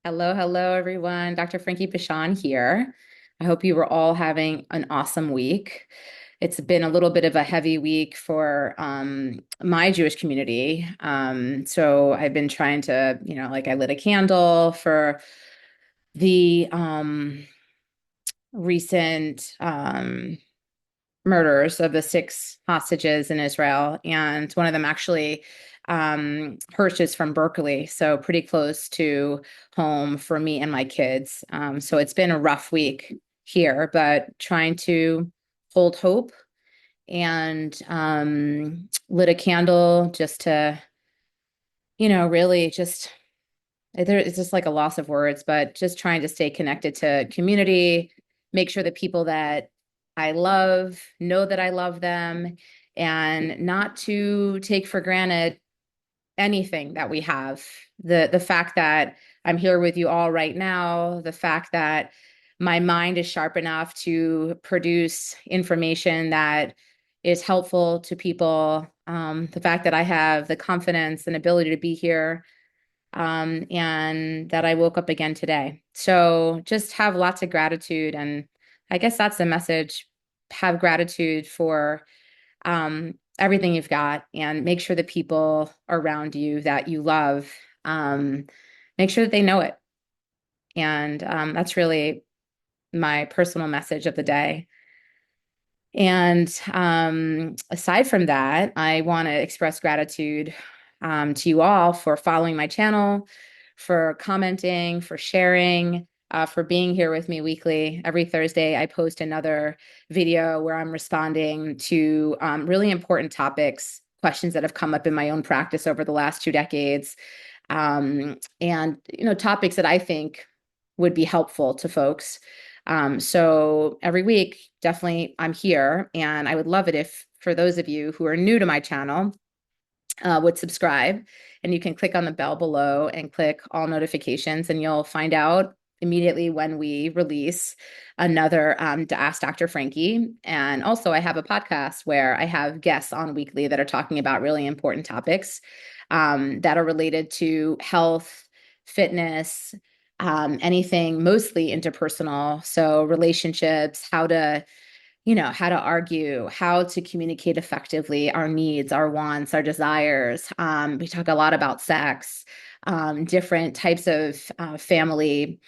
Hello, hello, everyone. Dr. Frankie Pashon here. I hope you were all having an awesome week. It's been a little bit of a heavy week for my Jewish community. So I've been trying to, like I lit a candle for the recent murders of the six hostages in Israel. And one of them actually Hirsch is from Berkeley, so pretty close to home for me and my kids. So it's been a rough week here, but trying to hold hope and lit a candle just to, really just it's just like a loss of words, but just trying to stay connected to community, make sure the people that I love know that I love them, and not to take for granted anything that we have. The fact that I'm here with you all right now, the fact that my mind is sharp enough to produce information that is helpful to people, the fact that I have the confidence and ability to be here, and that I woke up again today. So just have lots of gratitude. And I guess that's the message. Have gratitude for everything you've got, and make sure the people around you that you love, um, make sure that they know it. And that's really my personal message of the day. And aside from that, I want to express gratitude to you all for following my channel, for commenting, for sharing, for being here with me weekly. Every Thursday, I post another video where I'm responding to really important topics, questions that have come up in my own practice over the last 2 decades, and topics that I think would be helpful to folks. So every week, definitely I'm here, and I would love it if for those of you who are new to my channel would subscribe, and you can click on the bell below and click all notifications, and you'll find out immediately when we release another to Ask Dr. Frankie. And also I have a podcast where I have guests on weekly that are talking about really important topics that are related to health, fitness, anything mostly interpersonal. So relationships, how to argue, how to communicate effectively our needs, our wants, our desires. We talk a lot about sex, different types of family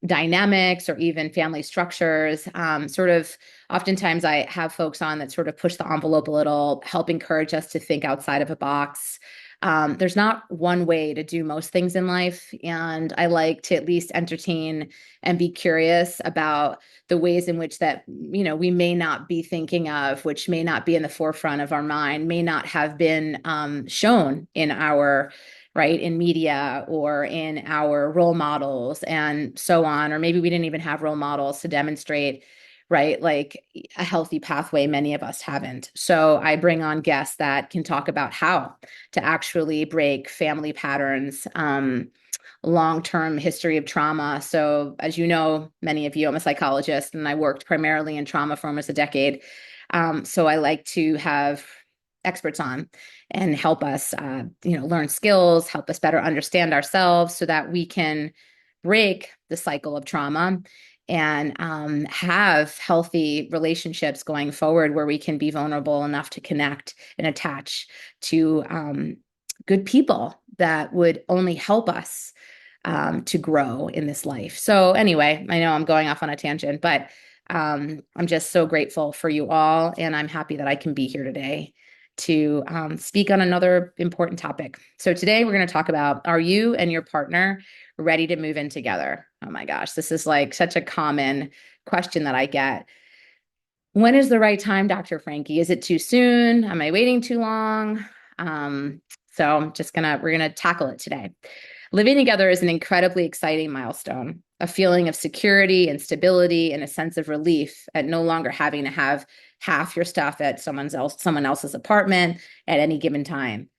dynamics, or even family structures. Sort of oftentimes I have folks on that sort of push the envelope a little, help encourage us to think outside of a box. There's not one way to do most things in life, and I like to at least entertain and be curious about the ways in which that we may not be thinking of, which may not be in the forefront of our mind, may not have been shown in our right, in media or in our role models and so on. Or maybe we didn't even have role models to demonstrate, right, like a healthy pathway. Many of us haven't. So I bring on guests that can talk about how to actually break family patterns, long-term history of trauma. So as you know, many of you, I'm a psychologist, and I worked primarily in trauma for almost a decade. So I like to have experts on and help us, learn skills, help us better understand ourselves so that we can break the cycle of trauma and have healthy relationships going forward, where we can be vulnerable enough to connect and attach to good people that would only help us to grow in this life. So anyway, I know I'm going off on a tangent, but I'm just so grateful for you all, and I'm happy that I can be here today to speak on another important topic. So today we're going to talk about, are you and your partner ready to move in together? Oh my gosh, this is like such a common question that I get. When is the right time, Dr. Frankie? Is it too soon? Am I waiting too long? So we're gonna tackle it today. Living together is an incredibly exciting milestone, a feeling of security and stability, and a sense of relief at no longer having to have half your stuff at someone else's apartment at any given time.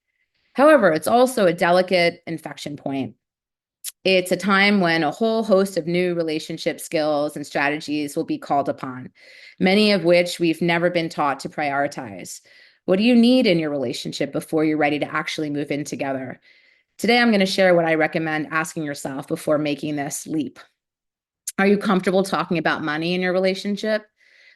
However, it's also a delicate inflection point. It's a time when a whole host of new relationship skills and strategies will be called upon, many of which we've never been taught to prioritize. What do you need in your relationship before you're ready to actually move in together? Today, I'm going to share what I recommend asking yourself before making this leap. Are you comfortable talking about money in your relationship?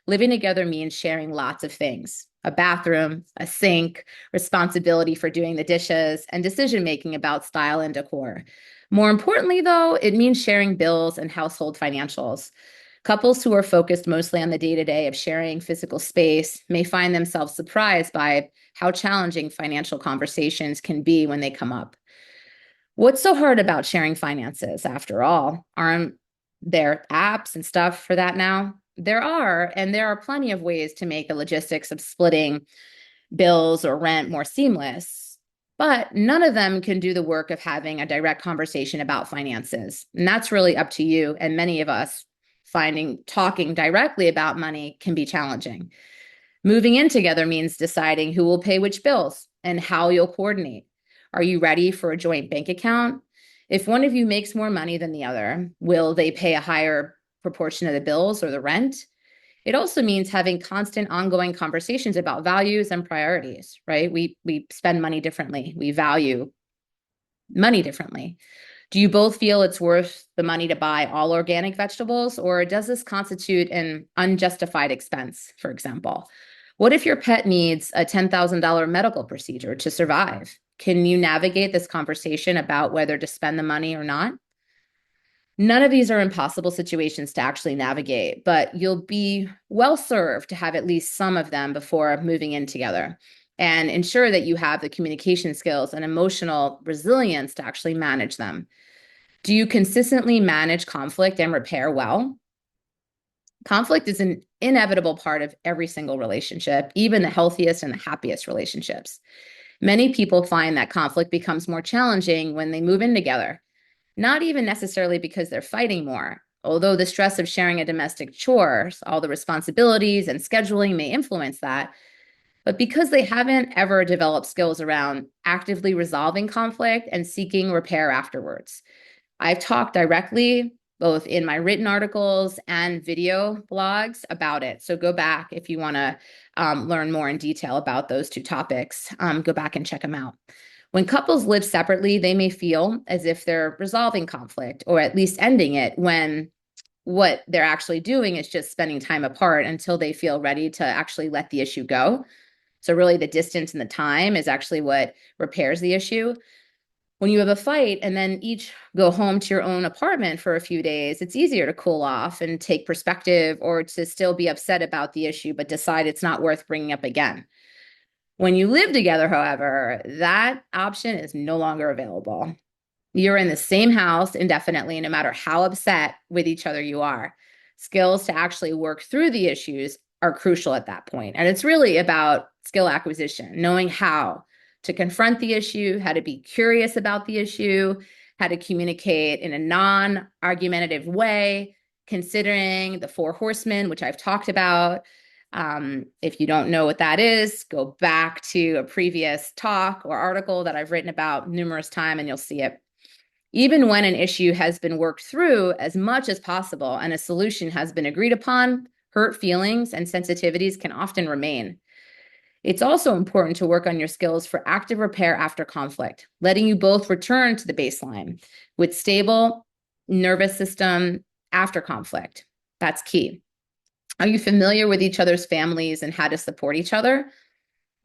Living together means sharing lots of things: a bathroom, a sink, responsibility for doing the dishes, and decision making about style and decor. More importantly, though, it means sharing bills and household financials. Couples who are focused mostly on the day to day of sharing physical space may find themselves surprised by how challenging financial conversations can be when they come up. What's so hard about sharing finances after all? Aren't there apps and stuff for that now? There are, and there are plenty of ways to make the logistics of splitting bills or rent more seamless. But none of them can do the work of having a direct conversation about finances. And that's really up to you. And many of us finding talking directly about money can be challenging. Moving in together means deciding who will pay which bills and how you'll coordinate. Are you ready for a joint bank account? If one of you makes more money than the other, will they pay a higher proportion of the bills or the rent? It also means having constant ongoing conversations about values and priorities, right? We spend money differently. We value money differently. Do you both feel it's worth the money to buy all organic vegetables, or does this constitute an unjustified expense, for example? What if your pet needs a $10,000 medical procedure to survive? Can you navigate this conversation about whether to spend the money or not? None of these are impossible situations to actually navigate, but you'll be well served to have at least some of them before moving in together, and ensure that you have the communication skills and emotional resilience to actually manage them. Do you consistently manage conflict and repair well? Conflict is an inevitable part of every single relationship, even the healthiest and the happiest relationships. Many people find that conflict becomes more challenging when they move in together, not even necessarily because they're fighting more. Although the stress of sharing a domestic chores, all the responsibilities and scheduling may influence that, but because they haven't ever developed skills around actively resolving conflict and seeking repair afterwards. I've talked directly, both in my written articles and video blogs, about it. So go back if you want to learn more in detail about those two topics. Go back and check them out. When couples live separately, they may feel as if they're resolving conflict or at least ending it, when what they're actually doing is just spending time apart until they feel ready to actually let the issue go. So really the distance and the time is actually what repairs the issue. When you have a fight and then each go home to your own apartment for a few days, it's easier to cool off and take perspective, or to still be upset about the issue, but decide it's not worth bringing up again. When you live together, however, that option is no longer available. You're in the same house indefinitely, no matter how upset with each other you are. Skills to actually work through the issues are crucial at that point. And it's really about skill acquisition, knowing how to confront the issue, how to be curious about the issue, how to communicate in a non-argumentative way, considering the four horsemen, which I've talked about. If you don't know what that is, go back to a previous talk or article that I've written about numerous times and you'll see it. Even when an issue has been worked through as much as possible and a solution has been agreed upon, hurt feelings and sensitivities can often remain. It's also important to work on your skills for active repair after conflict, letting you both return to the baseline with stable nervous system after conflict. That's key. Are you familiar with each other's families and how to support each other?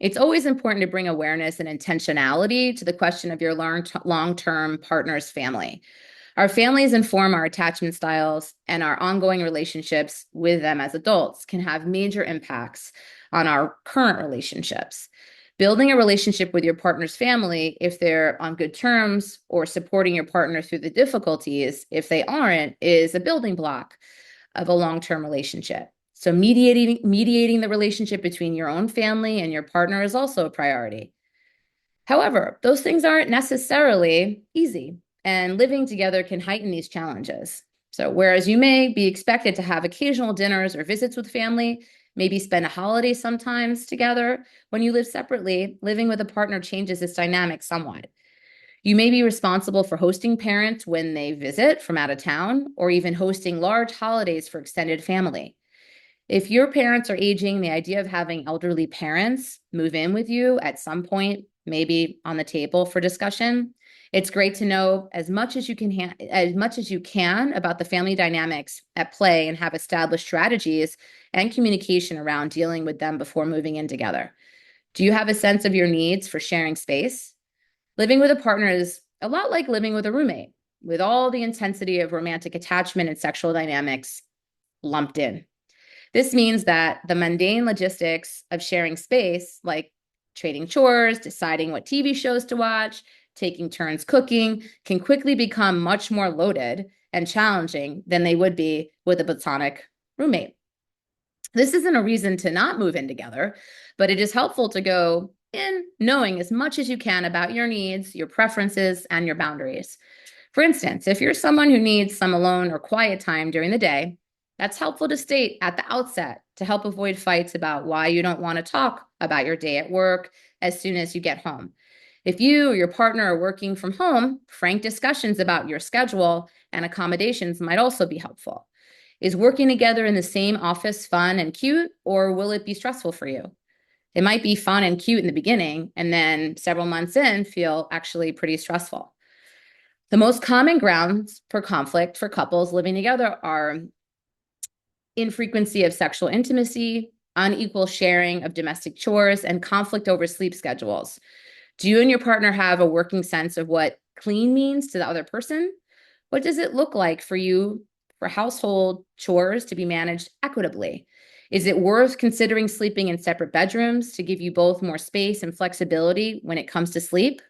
It's always important to bring awareness and intentionality to the question of your long-term partner's family. Our families inform our attachment styles, and our ongoing relationships with them as adults can have major impacts on our current relationships. Building a relationship with your partner's family, if they're on good terms, or supporting your partner through the difficulties, if they aren't, is a building block of a long-term relationship. So mediating the relationship between your own family and your partner is also a priority. However, those things aren't necessarily easy, and living together can heighten these challenges. So whereas you may be expected to have occasional dinners or visits with family, maybe spend a holiday sometimes together, when you live separately, living with a partner changes its dynamic somewhat. You may be responsible for hosting parents when they visit from out of town, or even hosting large holidays for extended family. If your parents are aging, the idea of having elderly parents move in with you at some point may be on the table for discussion. It's great to know as much as you can as much as you can about the family dynamics at play and have established strategies and communication around dealing with them before moving in together. Do you have a sense of your needs for sharing space? Living with a partner is a lot like living with a roommate, with all the intensity of romantic attachment and sexual dynamics lumped in. This means that the mundane logistics of sharing space, like trading chores, deciding what TV shows to watch, taking turns cooking, can quickly become much more loaded and challenging than they would be with a platonic roommate. This isn't a reason to not move in together, but it is helpful to go in knowing as much as you can about your needs, your preferences, and your boundaries. For instance, if you're someone who needs some alone or quiet time during the day, that's helpful to state at the outset to help avoid fights about why you don't want to talk about your day at work as soon as you get home. If you or your partner are working from home, frank discussions about your schedule and accommodations might also be helpful. Is working together in the same office fun and cute, or will it be stressful for you? It might be fun and cute in the beginning, and then several months in, feel actually pretty stressful. The most common grounds for conflict for couples living together are infrequency of sexual intimacy, unequal sharing of domestic chores, and conflict over sleep schedules. Do you and your partner have a working sense of what clean means to the other person? What does it look like for you for household chores to be managed equitably? Is it worth considering sleeping in separate bedrooms to give you both more space and flexibility when it comes to sleep?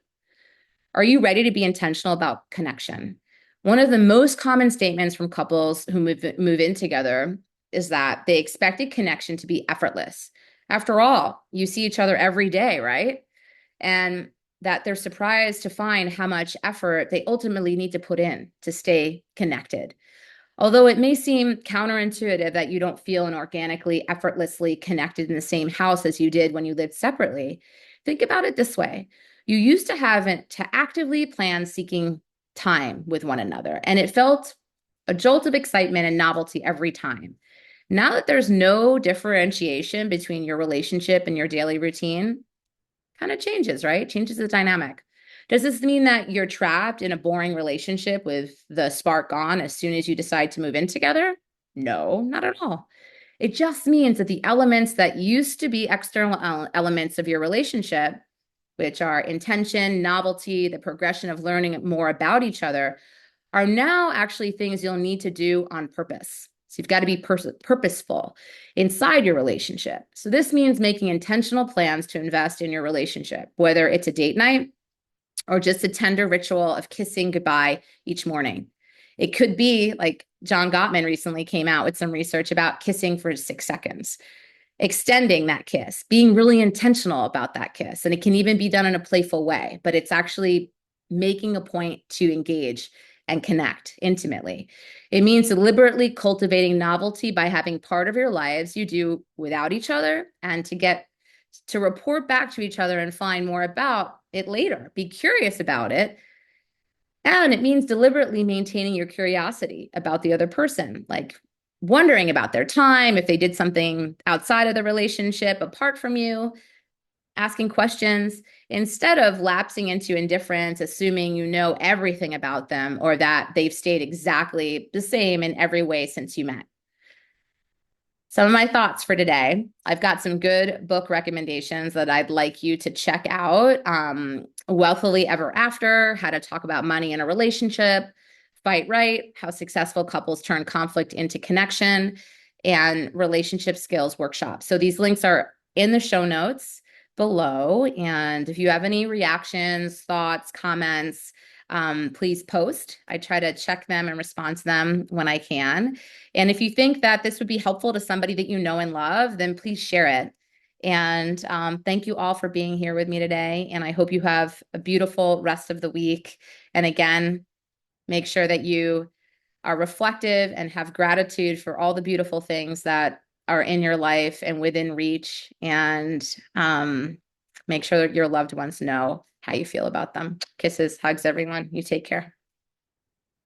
Are you ready to be intentional about connection? One of the most common statements from couples who move in together is that they expected connection to be effortless. After all, you see each other every day, right? And that they're surprised to find how much effort they ultimately need to put in to stay connected. Although it may seem counterintuitive that you don't feel an organically, effortlessly connected in the same house as you did when you lived separately, think about it this way. You used to have to actively plan seeking time with one another, and it felt a jolt of excitement and novelty every time. Now that there's no differentiation between your relationship and your daily routine, kind of changes, right? Changes the dynamic. Does this mean that you're trapped in a boring relationship with the spark gone as soon as you decide to move in together? No, not at all. It just means that the elements that used to be external elements of your relationship, which are intention, novelty, the progression of learning more about each other, are now actually things you'll need to do on purpose. So you've got to be purposeful inside your relationship. So this means making intentional plans to invest in your relationship, whether it's a date night or just a tender ritual of kissing goodbye each morning. It could be like John Gottman recently came out with some research about kissing for 6 seconds, extending that kiss, being really intentional about that kiss. And it can even be done in a playful way, but it's actually making a point to engage and connect intimately. It means deliberately cultivating novelty by having part of your lives you do without each other, and to get to report back to each other and find more about it later. Be curious about it. And it means deliberately maintaining your curiosity about the other person, like wondering about their time, if they did something outside of the relationship apart from you, asking questions instead of lapsing into indifference, assuming you know everything about them or that they've stayed exactly the same in every way since you met. Some of my thoughts for today. I've got some good book recommendations that I'd like you to check out. Wealthily Ever After, How to Talk About Money in a Relationship, Fight Right, How Successful Couples Turn Conflict into Connection, and Relationship Skills Workshop. So these links are in the show notes below. And if you have any reactions, thoughts, comments, please post. I try to check them and respond to them when I can. And if you think that this would be helpful to somebody that you know and love, then please share it. And thank you all for being here with me today. And I hope you have a beautiful rest of the week. And again, make sure that you are reflective and have gratitude for all the beautiful things that are in your life and within reach. And make sure that your loved ones know how you feel about them. Kisses, hugs, everyone. You take care.